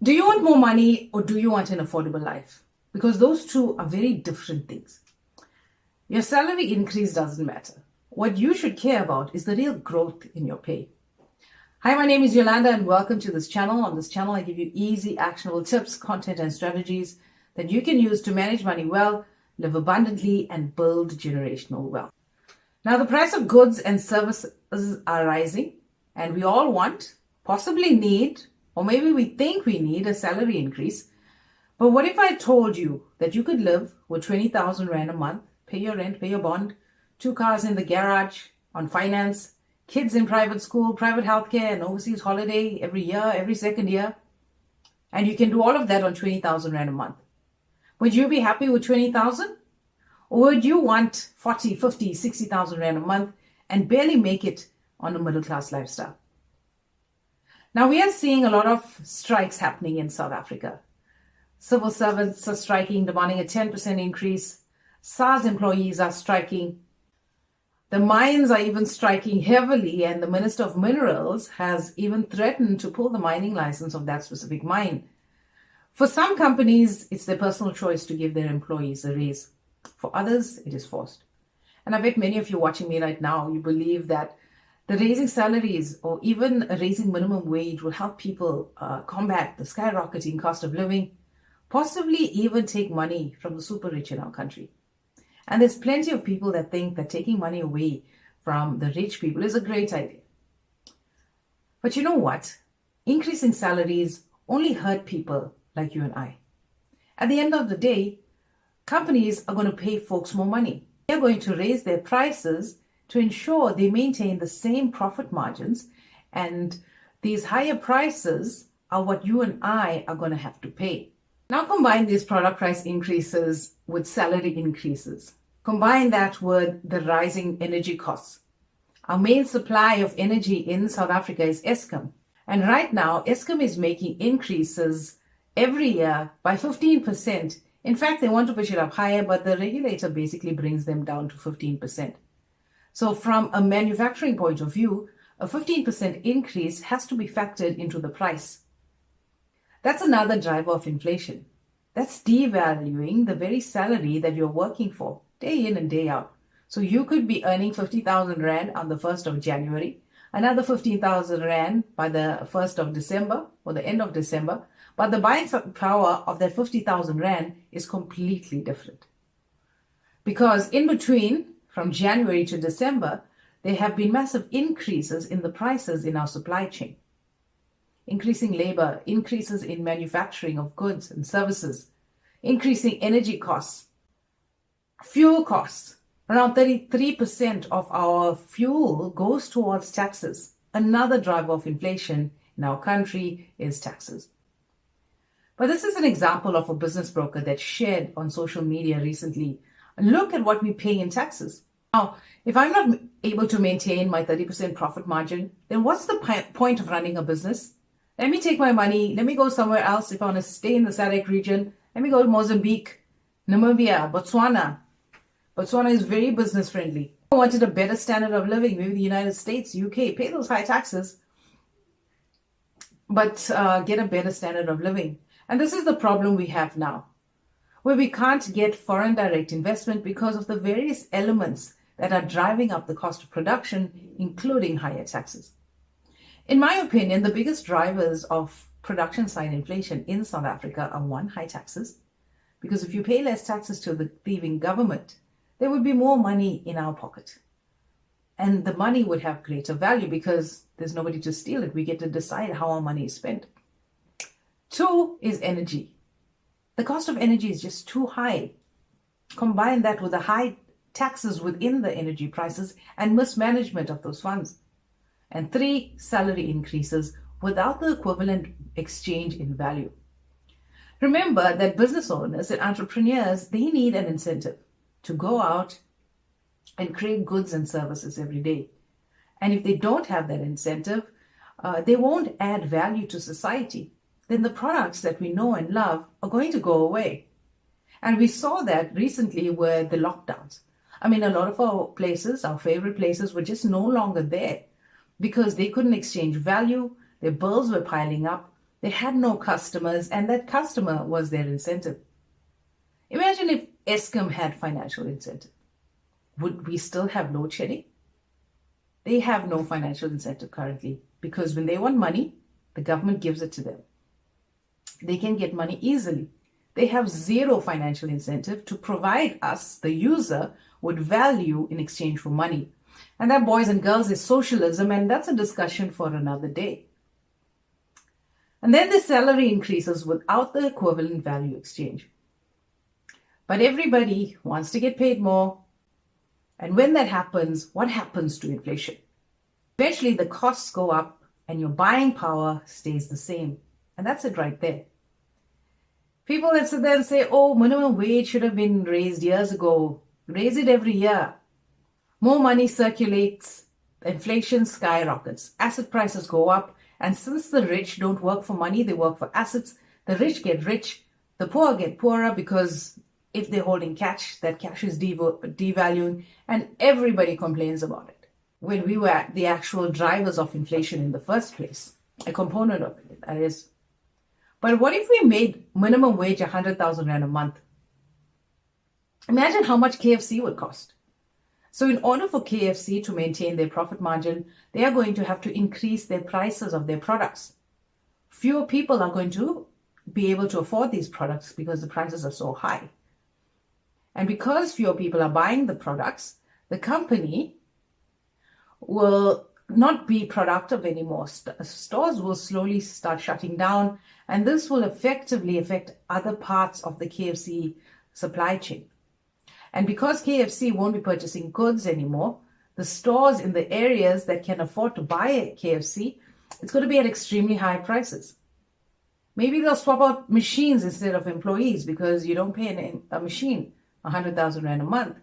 Do you want more money or do you want an affordable life? Because those two are very different things. Your salary increase doesn't matter. What you should care about is the real growth in your pay. Hi, my name is Yolanda and welcome to this channel. On this channel, I give you easy, actionable tips, content, and strategies that you can use to manage money well, live abundantly, and build generational wealth. Now, the price of goods and services are rising, and we all want, possibly need, or maybe we think we need a salary increase. But what if I told you that you could live with 20,000 Rand a month, pay your rent, pay your bond, 2 cars in the garage, on finance, kids in private school, private healthcare, and overseas holiday every year, every second year, and you can do all of that on 20,000 Rand a month? Would you be happy with 20,000? Or would you want 40, 50, 60,000 Rand a month and barely make it on a middle class lifestyle? Now, we are seeing a lot of strikes happening in South Africa. Civil servants are striking, demanding a 10% increase. SARS employees are striking. The mines are even striking heavily, and the Minister of Minerals has even threatened to pull the mining license of that specific mine. For some companies, it's their personal choice to give their employees a raise. For others, it is forced. And I bet many of you watching me right now, you believe that the raising salaries or even a raising minimum wage will help people combat the skyrocketing cost of living, possibly even take money from the super rich in our country. And there's plenty of people that think that taking money away from the rich people is a great idea. But you know what? Increasing salaries only hurt people like you and I. At the end of the day, companies are going to pay folks more money. They're going to raise their prices to ensure they maintain the same profit margins, and these higher prices are what you and I are going to have to pay. Now combine these product price increases with salary increases. Combine that with the rising energy costs. Our main supply of energy in South Africa is Eskom. And right now, Eskom is making increases every year by 15%. In fact, they want to push it up higher, but the regulator basically brings them down to 15%. So from a manufacturing point of view, a 15% increase has to be factored into the price. That's another driver of inflation. That's devaluing the very salary that you're working for, day in and day out. So you could be earning 50,000 Rand on the 1st of January, another 15,000 Rand by the 1st of December or the end of December, but the buying power of that 50,000 Rand is completely different. Because in between, from January to December, there have been massive increases in the prices in our supply chain. Increasing labor, increases in manufacturing of goods and services, increasing energy costs, fuel costs. Around 33% of our fuel goes towards taxes. Another driver of inflation in our country is taxes. But this is an example of a business broker that shared on social media recently. Look at what we pay in taxes. Now, if I'm not able to maintain my 30% profit margin, then what's the point of running a business? Let me take my money, let me go somewhere else. If I want to stay in the SADC region, let me go to Mozambique, Namibia, Botswana. Botswana is very business friendly. I wanted a better standard of living, maybe the United States, UK, pay those high taxes, but get a better standard of living. And this is the problem we have now, where we can't get foreign direct investment because of the various elements that are driving up the cost of production, including higher taxes. In my opinion, the biggest drivers of production side inflation in South Africa are one, high taxes, because if you pay less taxes to the thieving government, there would be more money in our pocket. And the money would have greater value because there's nobody to steal it. We get to decide how our money is spent. Two is energy. The cost of energy is just too high. Combine that with the high taxes within the energy prices and mismanagement of those funds. And three, salary increases without the equivalent exchange in value. Remember that business owners and entrepreneurs, they need an incentive to go out and create goods and services every day. And if they don't have that incentive, they won't add value to society. Then the products that we know and love are going to go away. And we saw that recently with the lockdowns. I mean, a lot of our places, our favorite places, were just no longer there because they couldn't exchange value. Their bills were piling up. They had no customers, and that customer was their incentive. Imagine if Eskom had financial incentive. Would we still have load shedding? They have no financial incentive currently because when they want money, the government gives it to them. They can get money easily. They have zero financial incentive to provide us, the user, with value in exchange for money. And that, boys and girls, is socialism, and that's a discussion for another day. And then the salary increases without the equivalent value exchange. But everybody wants to get paid more. And when that happens, what happens to inflation? Eventually, the costs go up and your buying power stays the same. And that's it right there. People that sit there and say, oh, minimum wage should have been raised years ago. Raise it every year. More money circulates, inflation skyrockets, asset prices go up, and since the rich don't work for money, they work for assets, the rich get rich, the poor get poorer because if they're holding cash, that cash is devaluing, and everybody complains about it. When we were the actual drivers of inflation in the first place, a component of it, that is. But what if we made minimum wage 100,000 Rand a month? Imagine how much KFC would cost. So in order for KFC to maintain their profit margin, they are going to have to increase their prices of their products. Fewer people are going to be able to afford these products because the prices are so high. And because fewer people are buying the products, the company will not be productive anymore. Stores will slowly start shutting down, and this will effectively affect other parts of the KFC supply chain. And because KFC won't be purchasing goods anymore, the stores in the areas that can afford to buy a KFC, it's going to be at extremely high prices. Maybe they'll swap out machines instead of employees because you don't pay a machine 100,000 Rand a month.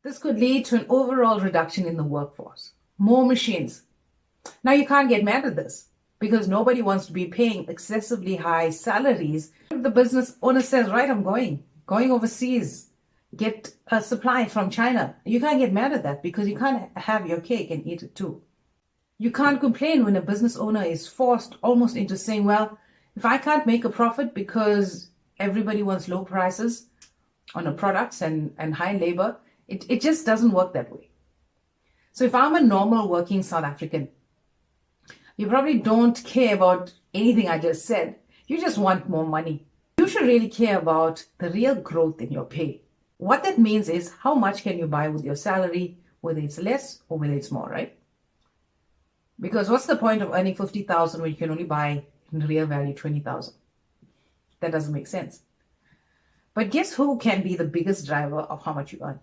This could lead to an overall reduction in the workforce. More machines. Now you can't get mad at this because nobody wants to be paying excessively high salaries. If the business owner says, right, I'm going overseas, get a supply from China. You can't get mad at that because you can't have your cake and eat it too. You can't complain when a business owner is forced almost into saying, well, if I can't make a profit because everybody wants low prices on the products and high labor, it just doesn't work that way. So if I'm a normal working South African, you probably don't care about anything I just said. You just want more money. You should really care about the real growth in your pay. What that means is how much can you buy with your salary, whether it's less or whether it's more, right? Because what's the point of earning 50,000 when you can only buy in real value 20,000? That doesn't make sense. But guess who can be the biggest driver of how much you earn?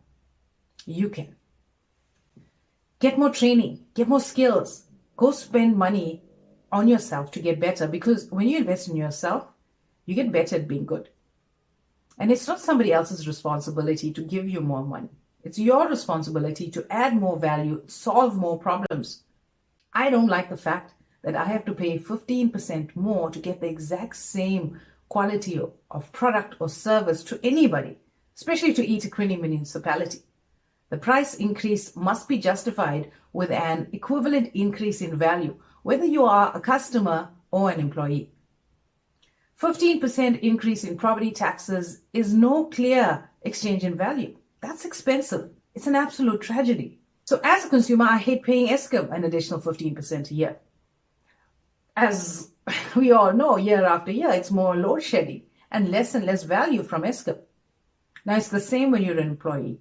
You can. Get more training, get more skills, go spend money on yourself to get better, because when you invest in yourself, you get better at being good. And it's not somebody else's responsibility to give you more money. It's your responsibility to add more value, solve more problems. I don't like the fact that I have to pay 15% more to get the exact same quality of product or service to anybody, especially to eThekwini municipality. The price increase must be justified with an equivalent increase in value, whether you are a customer or an employee. 15% increase in property taxes is no clear exchange in value. That's expensive. It's an absolute tragedy. So as a consumer, I hate paying Eskom an additional 15% a year. As we all know, year after year, it's more load shedding and less value from Eskom. Now, it's the same when you're an employee.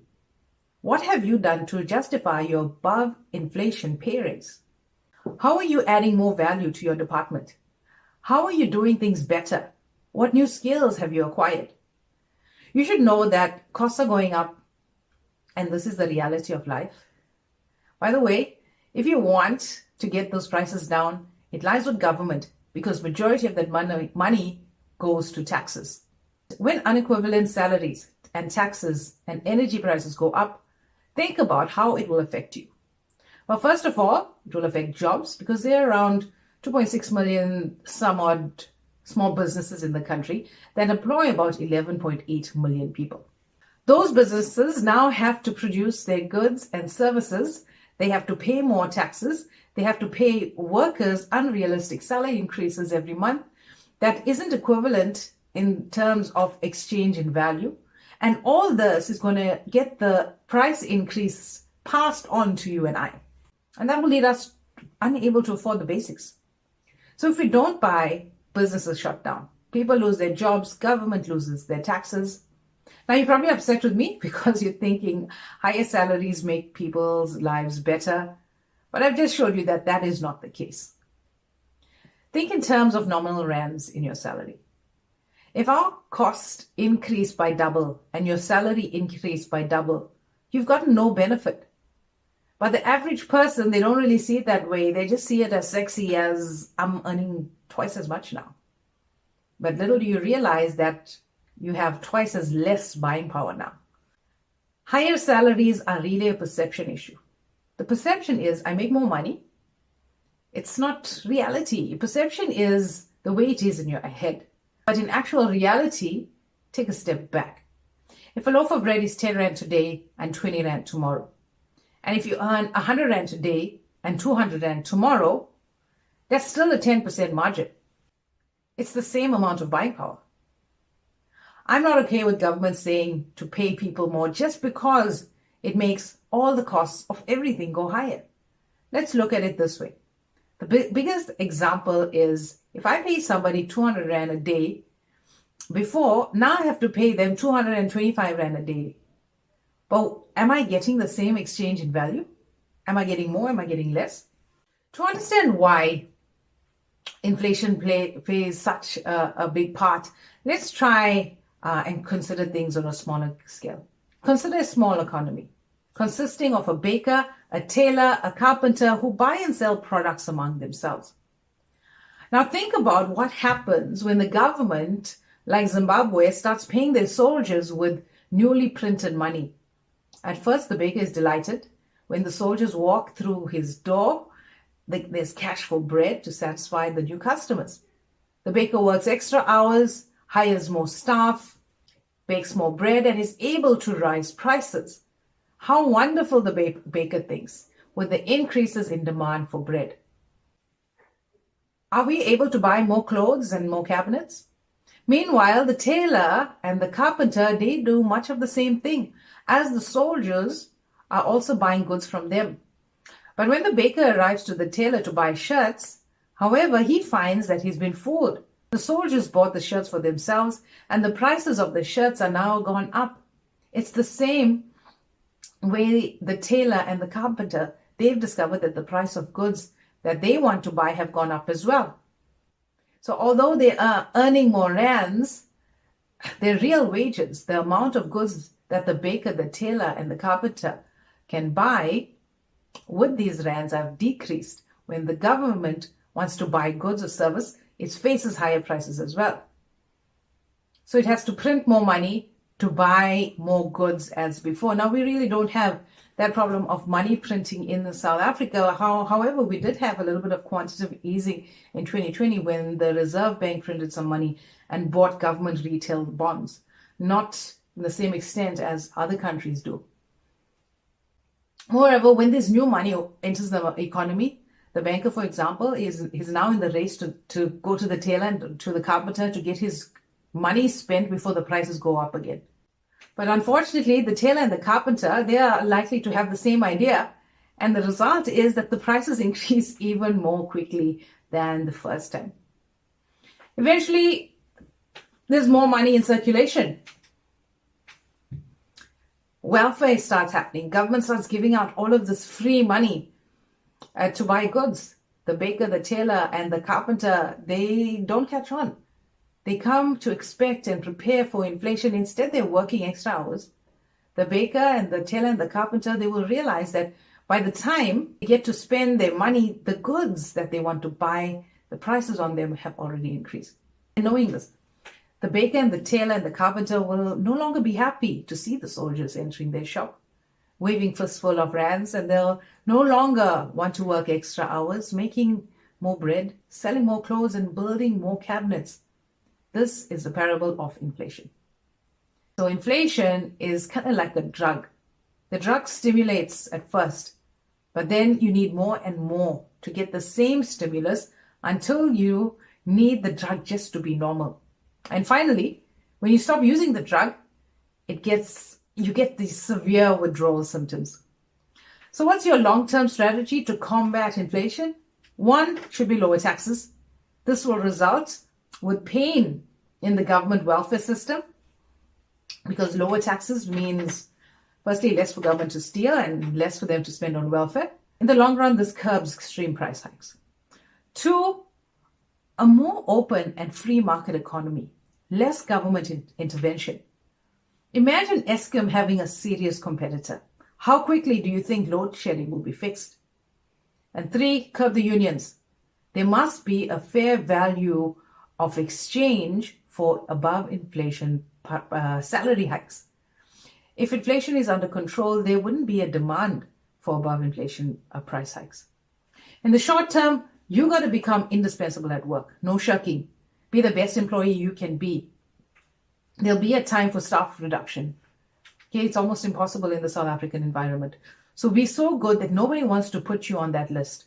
What have you done to justify your above inflation pay raise? How are you adding more value to your department? How are you doing things better? What new skills have you acquired? You should know that costs are going up, and this is the reality of life. By the way, if you want to get those prices down, it lies with government, because majority of that money goes to taxes. When unequivalent salaries and taxes and energy prices go up, think about how it will affect you. Well, first of all, it will affect jobs, because there are around 2.6 million some odd small businesses in the country that employ about 11.8 million people. Those businesses now have to produce their goods and services They have to pay more taxes. They have to pay workers unrealistic salary increases every month that isn't equivalent in terms of exchange in value. And all this is going to get the price increase passed on to you and I. And that will lead us unable to afford the basics. So if we don't buy, businesses shut down. People lose their jobs, government loses their taxes. Now you're probably upset with me because you're thinking higher salaries make people's lives better. But I've just showed you that that is not the case. Think in terms of nominal rands in your salary. If our cost increased by double and your salary increased by double, you've gotten no benefit. But the average person, they don't really see it that way. They just see it as sexy as I'm earning twice as much now. But little do you realize that you have twice as less buying power now. Higher salaries are really a perception issue. The perception is I make more money. It's not reality. Perception is the way it is in your head. But in actual reality, take a step back. If a loaf of bread is 10 Rand today and 20 Rand tomorrow, and if you earn 100 Rand today and 200 Rand tomorrow, that's still a 10% margin. It's the same amount of buying power. I'm not okay with government saying to pay people more just because it makes all the costs of everything go higher. Let's look at it this way. The biggest example is if I pay somebody 200 Rand a day before, now I have to pay them 225 Rand a day. But am I getting the same exchange in value? Am I getting more? Am I getting less? To understand why inflation plays such a big part, let's try and consider things on a smaller scale. Consider a small economy consisting of a baker, a tailor, a carpenter who buy and sell products among themselves. Now think about what happens when the government, like Zimbabwe, starts paying their soldiers with newly printed money. At first, the baker is delighted. When the soldiers walk through his door, there's cash for bread to satisfy the new customers. The baker works extra hours, hires more staff, bakes more bread, and is able to raise prices. How wonderful, the baker thinks, with the increases in demand for bread. Are we able to buy more clothes and more cabinets? Meanwhile, the tailor and the carpenter, they do much of the same thing, as the soldiers are also buying goods from them. But when the baker arrives to the tailor to buy shirts, however, he finds that he's been fooled. The soldiers bought the shirts for themselves, and the prices of the shirts are now gone up. It's the same way the tailor and the carpenter, they've discovered that the price of goods that they want to buy have gone up as well. So although they are earning more rands, their real wages, the amount of goods that the baker, the tailor, and the carpenter can buy with these rands have decreased. When the government wants to buy goods or service, it faces higher prices as well. So it has to print more money to buy more goods as before. Now, we really don't have that problem of money printing in South Africa. However, we did have a little bit of quantitative easing in 2020 when the Reserve Bank printed some money and bought government retail bonds, not in the same extent as other countries do. Moreover, when this new money enters the economy, the banker, for example, is now in the race to go to the tailor and to the carpenter to get his money spent before the prices go up again. But unfortunately, the tailor and the carpenter, they are likely to have the same idea. And the result is that the prices increase even more quickly than the first time. Eventually, there's more money in circulation. Welfare starts happening. Government starts giving out all of this free money to buy goods. The baker, the tailor, and the carpenter, they don't catch on. They come to expect and prepare for inflation. Instead, they're working extra hours. The baker and the tailor and the carpenter, they will realize that by the time they get to spend their money, the goods that they want to buy, the prices on them have already increased. And knowing this, the baker and the tailor and the carpenter will no longer be happy to see the soldiers entering their shop, waving fistful of rands, and they'll no longer want to work extra hours, making more bread, selling more clothes, and building more cabinets. This is the parable of inflation. So inflation is kind of like a drug. The drug stimulates at first, But then you need more and more to get the same stimulus until you need the drug just to be normal. And finally, when you stop using the drug, you get these severe withdrawal symptoms. So what's your long-term strategy to combat inflation? One should be lower taxes. This will result with pain in the government welfare system, because lower taxes means, firstly, less for government to steal and less for them to spend on welfare. In the long run, this curbs extreme price hikes. Two, a more open and free market economy, less government intervention. Imagine Eskom having a serious competitor. How quickly do you think load shedding will be fixed? And three, curb the unions. There must be a fair value of exchange for above inflation salary hikes. If inflation is under control, there wouldn't be a demand for above inflation price hikes. In the short term, you got to become indispensable at work. No shirking. Be the best employee you can be. There'll be a time for staff reduction. Okay, it's almost impossible in the South African environment. So be so good that nobody wants to put you on that list.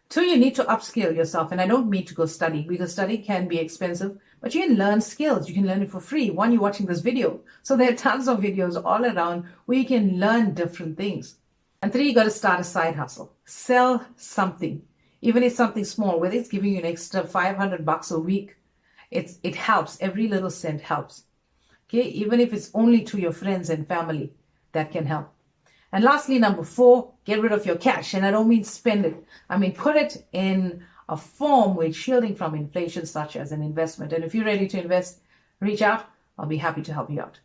Two, you need to upskill yourself. And I don't mean to go study, because study can be expensive, but you can learn skills. You can learn it for free. One, you're watching this video. So there are tons of videos all around where you can learn different things. And three, you got to start a side hustle. Sell something. Even if it's something small, whether it's giving you an extra $500 a week, it helps. Every little cent helps. Okay, even if it's only to your friends and family, that can help. And lastly, number four, get rid of your cash. And I don't mean spend it. I mean, put it in a form where it's shielding from inflation, such as an investment. And if you're ready to invest, reach out. I'll be happy to help you out.